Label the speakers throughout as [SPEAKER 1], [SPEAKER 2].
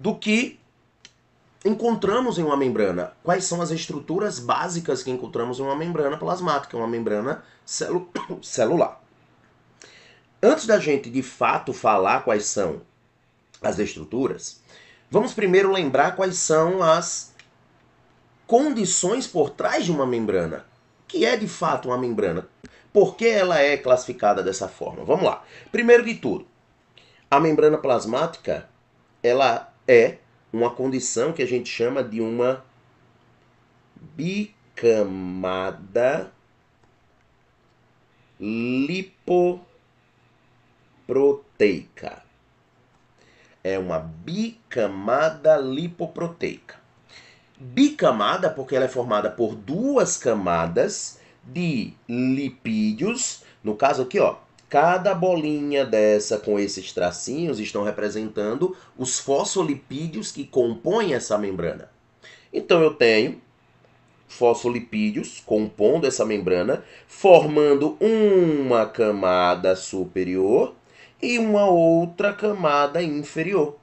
[SPEAKER 1] do que encontramos em uma membrana. Quais são as estruturas básicas que encontramos em uma membrana plasmática, uma membrana celular. Antes da gente de fato falar quais são as estruturas, vamos primeiro lembrar quais são as condições por trás de uma membrana. O que é de fato uma membrana? Por que ela é classificada dessa forma? Vamos lá. Primeiro de tudo, a membrana plasmática, ela é uma condição que a gente chama de uma bicamada lipoproteica. É uma bicamada lipoproteica. Bicamada porque ela é formada por duas camadas de lipídios. No caso aqui, ó, cada bolinha dessa com esses tracinhos estão representando os fosfolipídios que compõem essa membrana. Então eu tenho fosfolipídios compondo essa membrana, formando uma camada superior e uma outra camada inferior.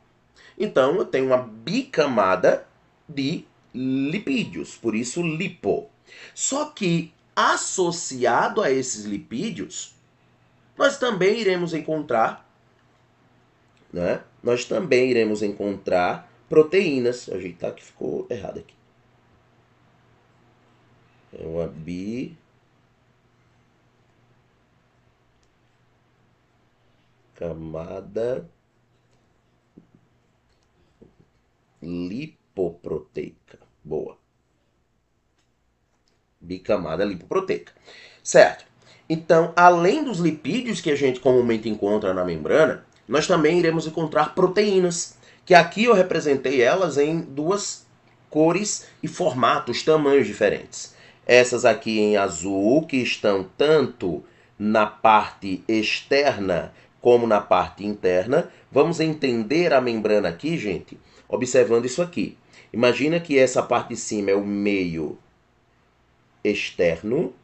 [SPEAKER 1] Então eu tenho uma bicamada de lipídios, por isso lipo. Só que associado a esses lipídios, nós também iremos encontrar, né? Nós também iremos encontrar proteínas. Vou ajeitar que ficou errado aqui. É uma bicamada lipoproteica. Boa. Bicamada lipoproteica. Certo. Então, além dos lipídios que a gente comumente encontra na membrana, nós também iremos encontrar proteínas, que aqui eu representei elas em duas cores e formatos, tamanhos diferentes. Essas aqui em azul, que estão tanto na parte externa como na parte interna. Vamos entender a membrana aqui, gente, observando isso aqui. Imagina que essa parte de cima é o meio externo,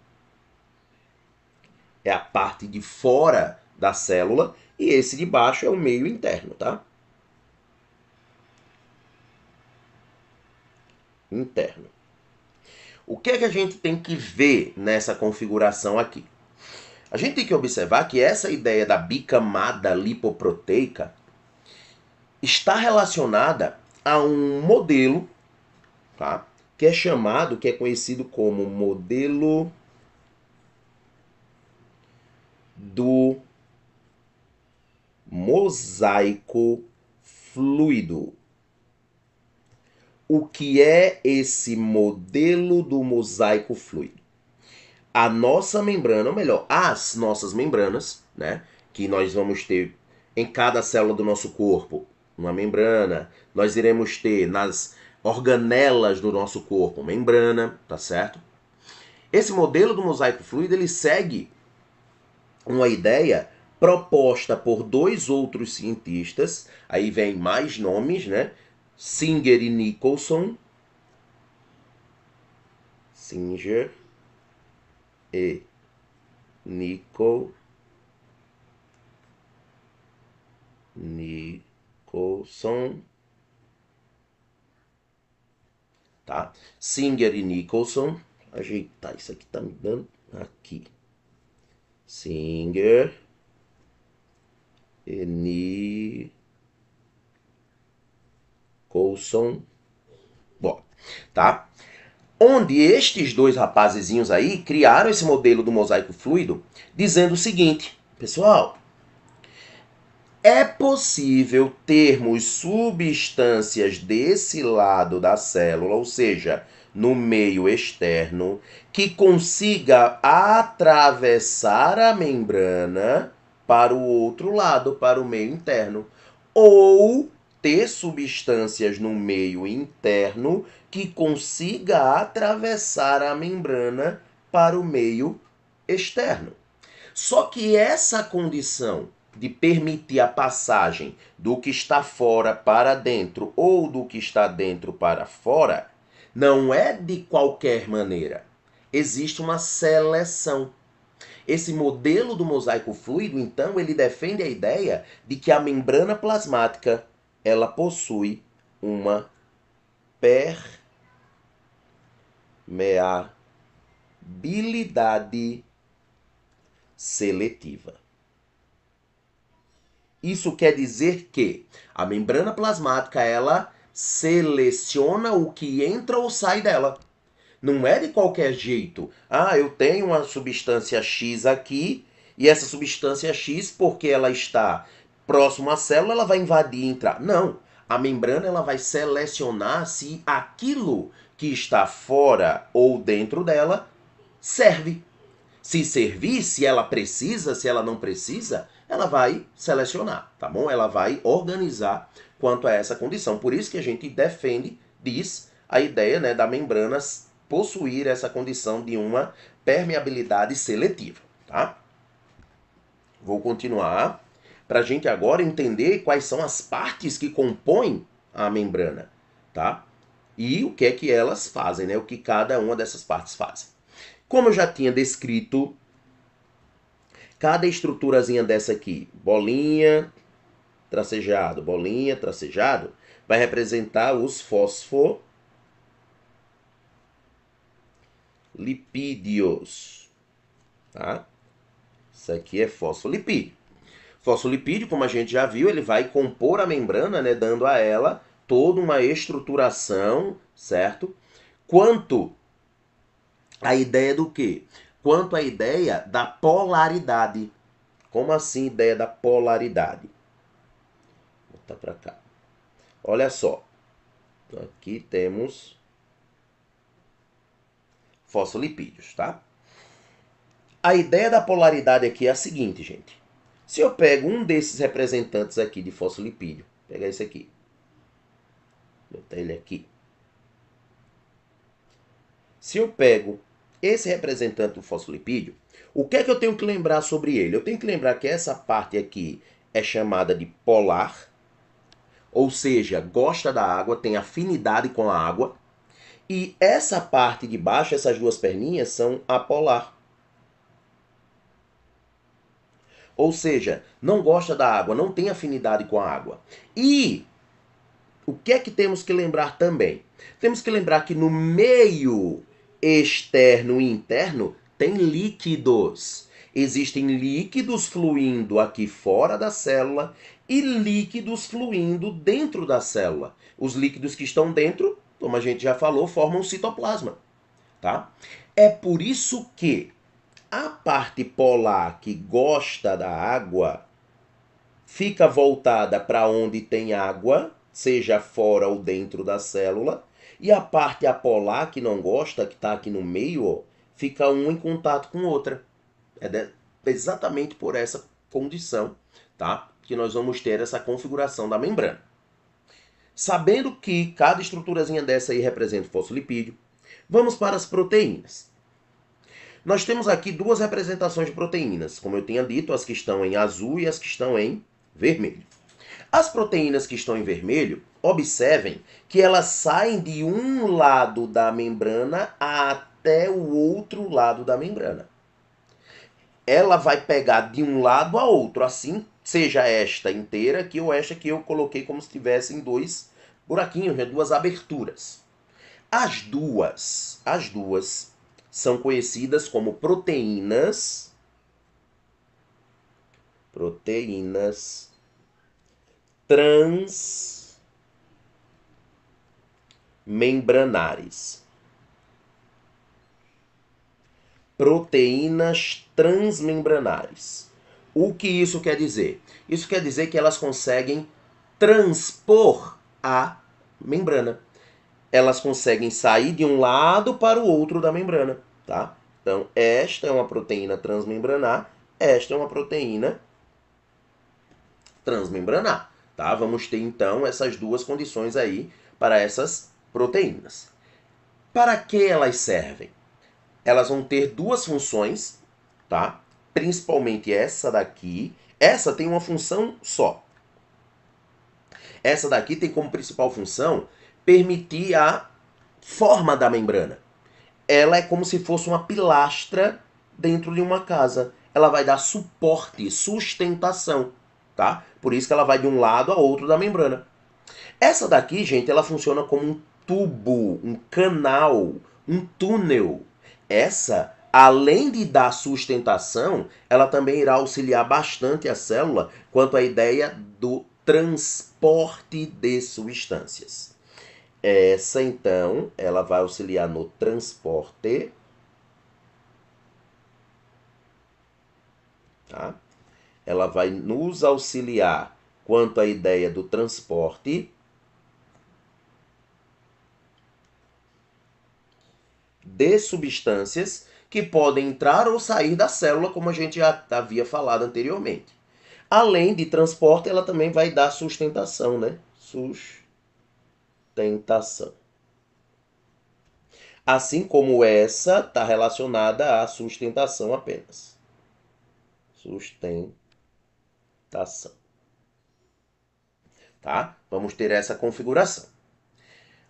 [SPEAKER 1] é a parte de fora da célula, e esse de baixo é o meio interno, tá? Interno. O que é que a gente tem que ver nessa configuração aqui? A gente tem que observar que essa ideia da bicamada lipoproteica está relacionada a um modelo, tá? Que é conhecido como modelo do mosaico fluido. O que é esse modelo do mosaico fluido? A nossa membrana, ou melhor, as nossas membranas, né, que nós vamos ter em cada célula do nosso corpo, uma membrana, nós iremos ter nas organelas do nosso corpo, membrana, tá certo? Esse modelo do mosaico fluido, ele segue uma ideia proposta por dois outros cientistas, aí vem mais nomes, né? Singer e Nicholson. Singer e Nicholson, tá? Singer e Nicholson. Ajeitar isso aqui, tá me dando aqui. Singer e Nicholson. Bom, tá? Onde estes dois rapazezinhos aí criaram esse modelo do mosaico fluido, dizendo o seguinte, pessoal, é possível termos substâncias desse lado da célula, ou seja, no meio externo, que consiga atravessar a membrana para o outro lado, para o meio interno, ou ter substâncias no meio interno que consiga atravessar a membrana para o meio externo. Só que essa condição de permitir a passagem do que está fora para dentro ou do que está dentro para fora não é de qualquer maneira. Existe uma seleção. Esse modelo do mosaico fluido, então, ele defende a ideia de que a membrana plasmática ela possui uma permeabilidade seletiva. Isso quer dizer que a membrana plasmática, ela seleciona o que entra ou sai dela. Não é de qualquer jeito. Ah, eu tenho uma substância X aqui, e essa substância X, porque ela está próximo à célula, ela vai invadir e entrar. Não. A membrana, ela vai selecionar se aquilo que está fora ou dentro dela serve. Se servir, se ela precisa, se ela não precisa, ela vai selecionar, tá bom? Ela vai organizar quanto a essa condição. Por isso que a gente defende, diz a ideia, né, da membrana possuir essa condição de uma permeabilidade seletiva, tá? Vou continuar para a gente agora entender quais são as partes que compõem a membrana, tá? E o que é que elas fazem, né? O que cada uma dessas partes fazem. Como eu já tinha descrito, cada estruturazinha dessa aqui, bolinha, tracejado, vai representar os fosfolipídios, tá? Isso aqui é fosfolipídio. Fosfolipídio, como a gente já viu, ele vai compor a membrana, né, dando a ela toda uma estruturação, certo? Quanto a ideia do quê? Quanto à ideia da polaridade. Como assim ideia da polaridade? Vou botar para cá. Olha só. Aqui temos fosfolipídios, tá? A ideia da polaridade aqui é a seguinte, gente. Se eu pego um desses representantes aqui de fosfolipídio, pegar esse aqui, botar ele aqui. Se eu pego esse representante do fosfolipídio, o que é que eu tenho que lembrar sobre ele? Eu tenho que lembrar que essa parte aqui é chamada de polar, ou seja, gosta da água, tem afinidade com a água. E essa parte de baixo, essas duas perninhas, são apolar. Ou seja, não gosta da água, não tem afinidade com a água. E o que é que temos que lembrar também? Temos que lembrar que no meio externo e interno tem líquidos. Existem líquidos fluindo aqui fora da célula e líquidos fluindo dentro da célula. Os líquidos que estão dentro, como a gente já falou, formam citoplasma, tá? É por isso que a parte polar que gosta da água fica voltada para onde tem água, seja fora ou dentro da célula, e a parte apolar que não gosta, que está aqui no meio, ó, fica uma em contato com outra. É exatamente por essa condição, tá? Que nós vamos ter essa configuração da membrana. Sabendo que cada estruturazinha dessa aí representa o fosfolipídio, vamos para as proteínas. Nós temos aqui duas representações de proteínas, como eu tinha dito, as que estão em azul e as que estão em vermelho. As proteínas que estão em vermelho, observem que elas saem de um lado da membrana até o outro lado da membrana. Ela vai pegar de um lado a outro, assim, seja esta inteira aqui ou esta que eu coloquei como se tivessem dois buraquinhos, né, duas aberturas. As duas são conhecidas como proteínas transmembranares. Proteínas transmembranares. O que isso quer dizer? Isso quer dizer que elas conseguem transpor a membrana. Elas conseguem sair de um lado para o outro da membrana, tá? Então, esta é uma proteína transmembranar, esta é uma proteína transmembranar, tá? Vamos ter, então, essas duas condições aí para essas proteínas. Para que elas servem? Elas vão ter duas funções, tá? Principalmente essa daqui. Essa tem uma função só. Essa daqui tem como principal função permitir a forma da membrana. Ela é como se fosse uma pilastra dentro de uma casa. Ela vai dar suporte, sustentação, tá? Por isso que ela vai de um lado a outro da membrana. Essa daqui, gente, ela funciona como um tubo, um canal, um túnel. Essa, além de dar sustentação, ela também irá auxiliar bastante a célula quanto à ideia do transporte de substâncias. Essa, então, ela vai auxiliar no transporte, tá? Ela vai nos auxiliar quanto à ideia do transporte de substâncias que podem entrar ou sair da célula, como a gente já havia falado anteriormente. Além de transporte, ela também vai dar sustentação, né? Sustentação. Assim como essa está relacionada à sustentação apenas. Sustentação. Tá? Vamos ter essa configuração.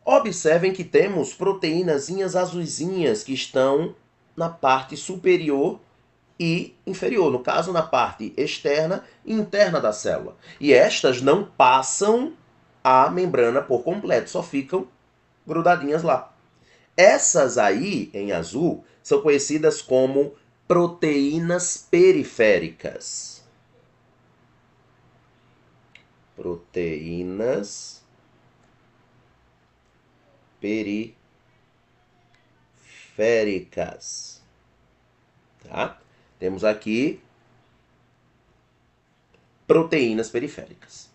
[SPEAKER 1] Observem que temos proteínazinhas azulzinhas que estão na parte superior e inferior, no caso na parte externa e interna da célula. E estas não passam a membrana por completo, só ficam grudadinhas lá. Essas aí, em azul, são conhecidas como proteínas periféricas. Proteínas periféricas. Tá? Temos aqui proteínas periféricas.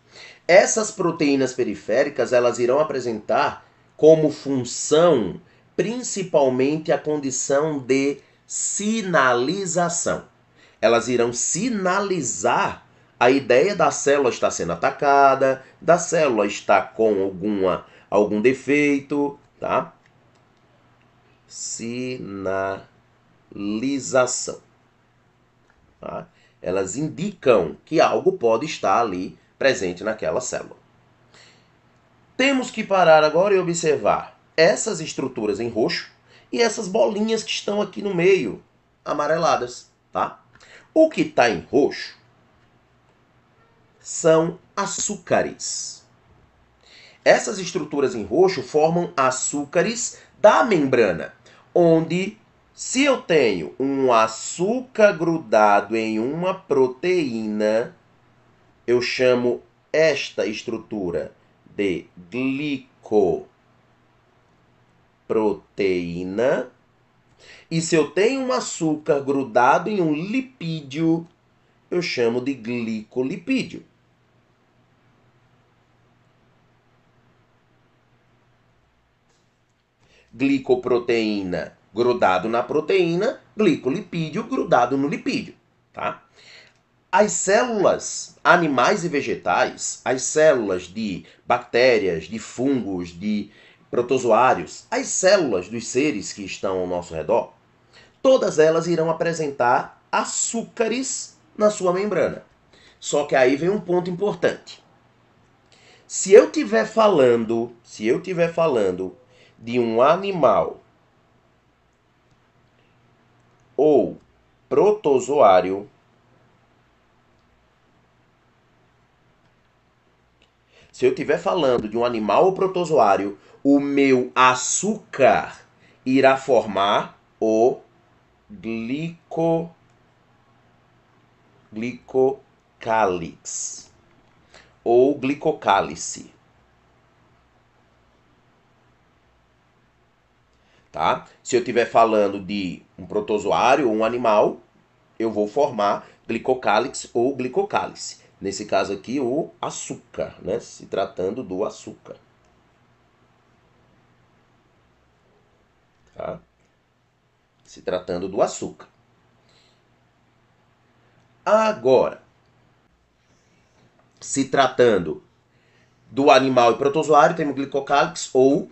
[SPEAKER 1] Essas proteínas periféricas, elas irão apresentar como função principalmente a condição de sinalização. Elas irão sinalizar a ideia da célula estar sendo atacada, da célula estar com algum defeito, tá? Sinalização. Tá? Elas indicam que algo pode estar ali presente naquela célula. Temos que parar agora e observar essas estruturas em roxo e essas bolinhas que estão aqui no meio, amareladas, tá? O que está em roxo são açúcares. Essas estruturas em roxo formam açúcares da membrana, onde se eu tenho um açúcar grudado em uma proteína, eu chamo esta estrutura de glicoproteína. E se eu tenho um açúcar grudado em um lipídio, eu chamo de glicolipídio. Glicoproteína grudado na proteína, glicolipídio grudado no lipídio, tá? As células animais e vegetais, as células de bactérias, de fungos, de protozoários, as células dos seres que estão ao nosso redor, todas elas irão apresentar açúcares na sua membrana. Só que aí vem um ponto importante. Se eu estiver falando de um animal ou protozoário, se eu estiver falando de um animal ou protozoário, o meu açúcar irá formar o glicocálix ou glicocálice. Tá? Se eu estiver falando de um protozoário ou um animal, eu vou formar glicocálix ou glicocálice. Nesse caso aqui, o açúcar, né? Se tratando do açúcar. Tá? Se tratando do açúcar. Agora, se tratando do animal e protozoário, temos glicocálix ou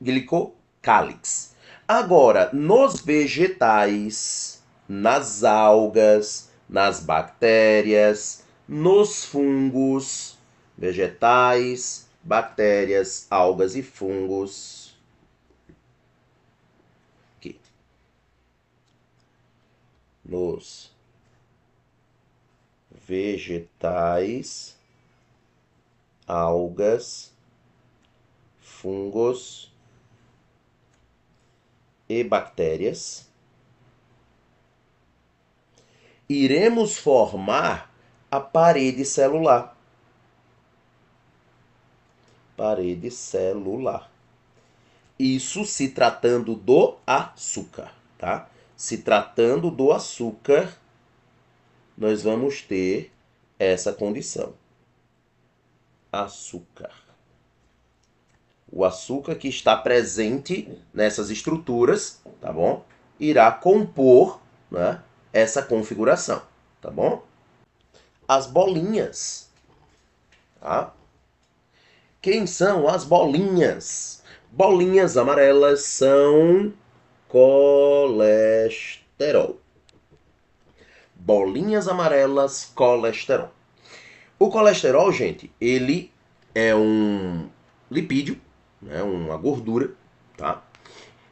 [SPEAKER 1] glicocálix. Agora, nos vegetais, nas algas, nas bactérias, nos fungos, vegetais, bactérias, algas e fungos. Aqui. Nos vegetais, algas, fungos e bactérias, iremos formar a parede celular. Parede celular. Isso se tratando do açúcar, tá? Se tratando do açúcar, nós vamos ter essa condição. Açúcar. O açúcar que está presente nessas estruturas, tá bom? Irá compor, né, essa configuração, tá bom? As bolinhas, tá? Quem são as bolinhas? Bolinhas amarelas são colesterol. Bolinhas amarelas, colesterol. O colesterol, gente, ele é um lipídio, né, uma gordura, tá?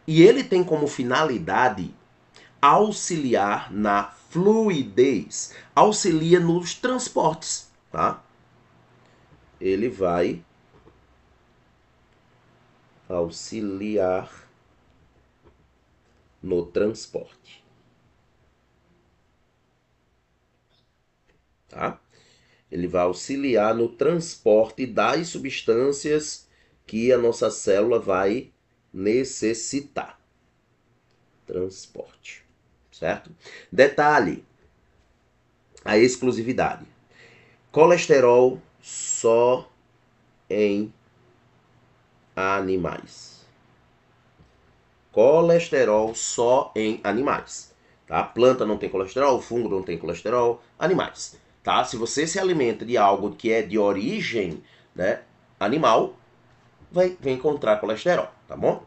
[SPEAKER 1] E ele tem como finalidade auxiliar na fluidez, auxilia nos transportes, tá? Ele vai auxiliar no transporte, tá? Ele vai auxiliar no transporte das substâncias que a nossa célula vai necessitar. Transporte, certo? Detalhe, a exclusividade. Colesterol só em animais. Colesterol só em animais. Tá? Planta não tem colesterol, fungo não tem colesterol, animais. Tá? Se você se alimenta de algo que é de origem, né, animal, vai encontrar colesterol, tá bom?